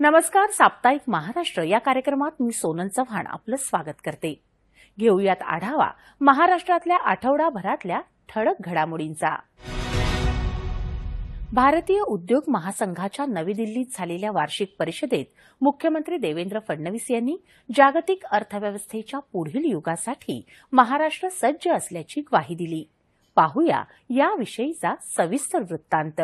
नमस्कार. साप्ताहिक महाराष्ट्र या कार्यक्रमात मी सोनल चव्हाण आपलं स्वागत करते. घेऊयात आढावा महाराष्ट्रातल्या आठवडाभरातल्या ठळक घडामोडींचा. भारतीय उद्योग महासंघाच्या नवी दिल्लीत झालेल्या वार्षिक परिषदेत मुख्यमंत्री देवेंद्र फडणवीस यांनी जागतिक अर्थव्यवस्थेच्या पुढील युगासाठी महाराष्ट्र सज्ज असल्याची ग्वाही दिली. पाहूया याविषयीचा सविस्तर वृत्तांत.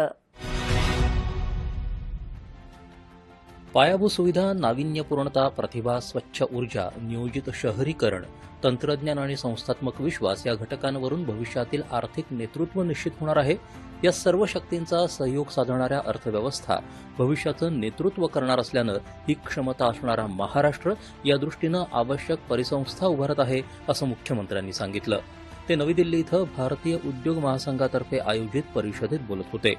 पायाभूत सुविधा, नाविन्यपूर्णता, प्रतिभा, स्वच्छ ऊर्जा, नियोजित शहरीकरण, तंत्रज्ञान आणि संस्थात्मक विश्वास या घटकांवरून भविष्यातील आर्थिक नेतृत्व निश्चित होणार आहे. या सर्व शक्तींचा सहयोग साधणाऱ्या अर्थव्यवस्था भविष्याचं नेतृत्व करणार असल्यानं ही क्षमता असणारा महाराष्ट्र या दृष्टीनं आवश्यक परिसंस्था उभारत आहे, असं मुख्यमंत्र्यांनी सांगितलं. ते नवी दिल्ली इथं भारतीय उद्योग महासंघातर्फे आयोजित परिषदेत बोलत होते.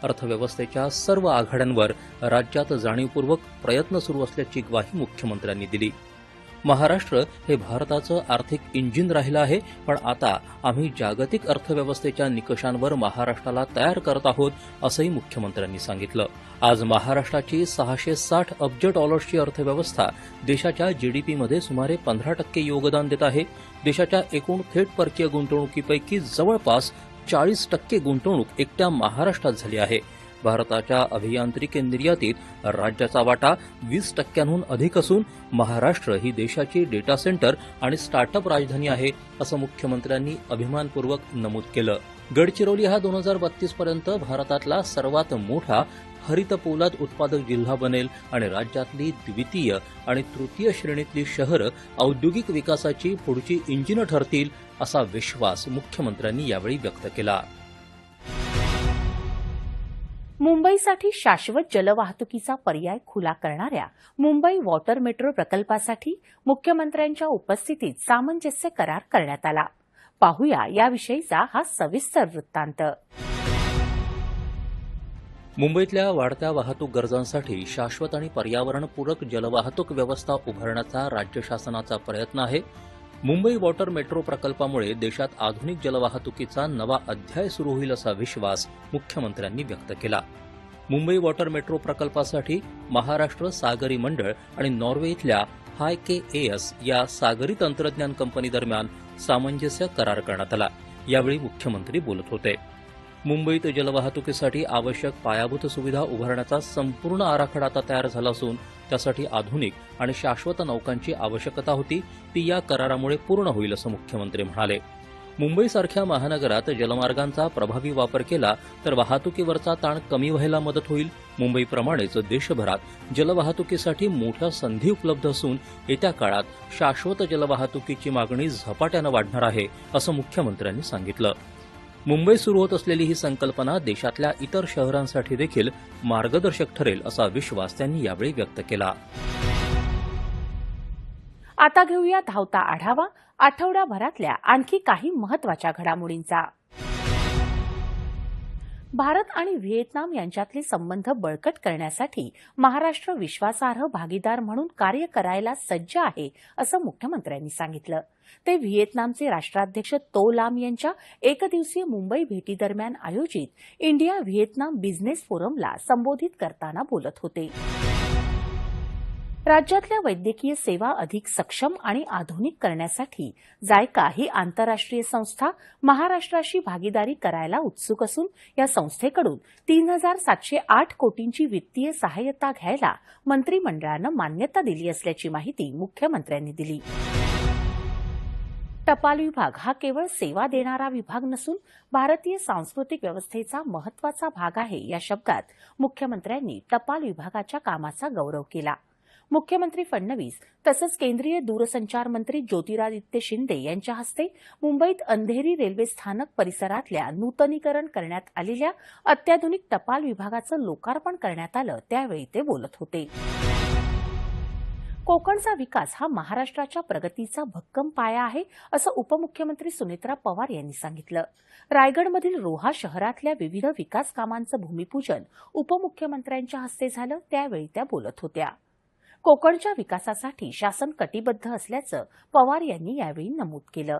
अर्थव्यवस्थेच्या सर्व आघाड्यांवर राज्यात जाणीवपूर्वक प्रयत्न सुरू असल्याची ग्वाही मुख्यमंत्र्यांनी दिली. महाराष्ट्र हे भारताचं आर्थिक इंजिन राहिलं आहे, पण आता आम्ही जागतिक अर्थव्यवस्थेच्या निकषांवर महाराष्ट्राला तयार करत आहोत, असंही मुख्यमंत्र्यांनी सांगितलं. आज महाराष्ट्राची 660 अब्ज डॉलर्सची अर्थव्यवस्था देशाच्या जीडीपीमध्ये सुमारे 15% योगदान देत आहे. देशाच्या एकूण थेट परकीय गुंतवणुकीपैकी जवळपास 40% गुंतवणूक एकट्या महाराष्ट्रात झाली आहे. भारताच्या अभियांत्रिकी निर्यातीत राज्याचा वाटा 20%हून अधिक असून महाराष्ट्र ही देशाची डेटा सेंटर आणि स्टार्टअप राजधानी आहे, असं मुख्यमंत्र्यांनी अभिमानपूर्वक नमूद केलं. गडचिरोली हा 2032 पर्यंत भारतातला सर्वात मोठा हरित पोलाद उत्पादक जिल्हा बनेल आणि राज्यातली द्वितीय आणि तृतीय श्रेणीतली शहरं औद्योगिक विकासाची पुढची इंजिनं ठरतील, असा विश्वास मुख्यमंत्र्यांनी यावेळी व्यक्त केला. मुंबईसाठी शाश्वत जलवाहतुकीचा पर्याय खुला करणाऱ्या मुंबई वॉटर मेट्रो प्रकल्पासाठी मुख्यमंत्र्यांच्या उपस्थितीत सामंजस्य करार करण्यात आला. पाहूया याविषयीचा हा सविस्तर वृत्तांत. मुंबईतल्या वाढत्या वाहतूक गरजांसाठी शाश्वत आणि पर्यावरणपूरक जलवाहतूक व्यवस्था उभारण्याचा राज्य शासनाचा प्रयत्न आहे. मुंबई वॉटर मेट्रो प्रकल्पामुळे देशात आधुनिक जलवाहतुकीचा नवा अध्याय सुरू होईल, असा विश्वास मुख्यमंत्र्यांनी व्यक्त केला. मुंबई वॉटर मेट्रो प्रकल्पासाठी महाराष्ट्र सागरी मंडळ आणि नॉर्वे इथल्या हायकेएस या सागरी तंत्रज्ञान कंपनी दरम्यान सामंजस्य करार करण्यात आला. यावेळी मुख्यमंत्री बोलत होते. मुंबईत जलवाहतुकीसाठी आवश्यक पायाभूत सुविधा उभारण्याचा संपूर्ण आराखडा आता तयार झाला असून त्यासाठी आधुनिक आणि शाश्वत नौकांची आवश्यकता होती, ती या करारामुळे पूर्ण होईल, असं मुख्यमंत्री म्हणाले. मुंबईसारख्या महानगरात जलमार्गांचा प्रभावी वापर केला तर वाहतुकीवरचा ताण कमी व्हायला मदत होईल. मुंबईप्रमाणेच देशभरात जलवाहतुकीसाठी मोठ्या संधी उपलब्ध असून येत्या काळात शाश्वत जलवाहतुकीची मागणी झपाट्यानं वाढणार आहे, असं मुख्यमंत्र्यांनी सांगितलं. मुंबई सुरू होत असलेली ही संकल्पना देशातल्या इतर शहरांसाठी देखील मार्गदर्शक ठरेल, असा विश्वास त्यांनी यावेळी व्यक्त केला. आता घेऊया धावता आढावा आठवडाभरातल्या आणखी काही महत्वाच्या घडामोडींचा. भारत आणि व्हिएतनाम यांच्यातले संबंध बळकट करण्यासाठी महाराष्ट्र विश्वासार्ह भागीदार म्हणून कार्य करायला सज्ज आहे, असं मुख्यमंत्र्यांनी सांगितलं. ते व्हिएतनामचे राष्ट्राध्यक्ष तो लाम यांच्या एकदिवसीय मुंबई भेटीदरम्यान आयोजित इंडिया व्हिएतनाम बिझनेस फोरमला संबोधित करताना बोलत होते. राज्यातल्या वैद्यकीय सेवा अधिक सक्षम आणि आधुनिक करण्यासाठी जायका ही आंतरराष्ट्रीय संस्था महाराष्ट्राशी भागीदारी करायला उत्सुक असून या संस्थेकडून 3,708 कोटींची वित्तीय सहाय्यता घ्यायला मंत्रिमंडळानं मान्यता दिली असल्याची माहिती मुख्यमंत्र्यांनी दिली. टपाल विभाग हा केवळ सेवा देणारा विभाग नसून भारतीय सांस्कृतिक व्यवस्थेचा महत्वाचा भाग आहे, या शब्दात मुख्यमंत्र्यांनी टपाल विभागाच्या कामाचा गौरव केला. मुख्यमंत्री फडणवीस तसंच केंद्रीय दूरसंचार मंत्री ज्योतिरादित्य शिंदे यांच्या हस्ते मुंबईत अंधेरी रेल्वे स्थानक परिसरातल्या नूतनीकरण करण्यात आलेल्या अत्याधुनिक टपाल विभागाचं लोकार्पण करण्यात आलं, त्यावेळी ते बोलत होते. कोकणचा विकास हा महाराष्ट्राच्या प्रगतीचा भक्कम पाया आहे, असं उपमुख्यमंत्री सुनेत्रा पवार यांनी सांगितलं. रायगडमधील रोहा शहरातल्या विविध विकास कामांचं भूमिपूजन उपमुख्यमंत्र्यांच्या हस्ते झालं, त्यावेळी त्या बोलत होत्या. कोकणच्या विकासासाठी शासन कटिबद्ध असल्याचं पवार यांनी यावेळी नमूद केलं.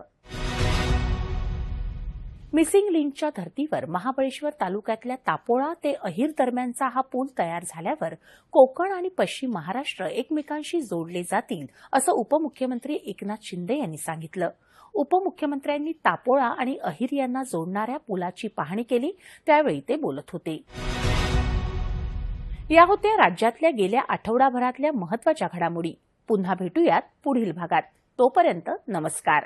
मिसिंग लिंकच्या धर्तीवर महाबळेश्वर तालुक्यातल्या तापोळा ते अहिर दरम्यानचा हा पूल तयार झाल्यावर कोकण आणि पश्चिम महाराष्ट्र एकमेकांशी जोडले जातील असं उपमुख्यमंत्री एकनाथ शिंदे यांनी सांगितलं. उपमुख्यमंत्र्यांनी तापोळा आणि अहिर यांना जोडणाऱ्या पुलाची पाहणी केली, त्यावेळी ते बोलत होते. या होत्या राज्यातल्या गेल्या आठवडाभरातल्या महत्त्वाच्या घडामोडी. पुन्हा भेटूयात पुढील भागात. तोपर्यंत नमस्कार.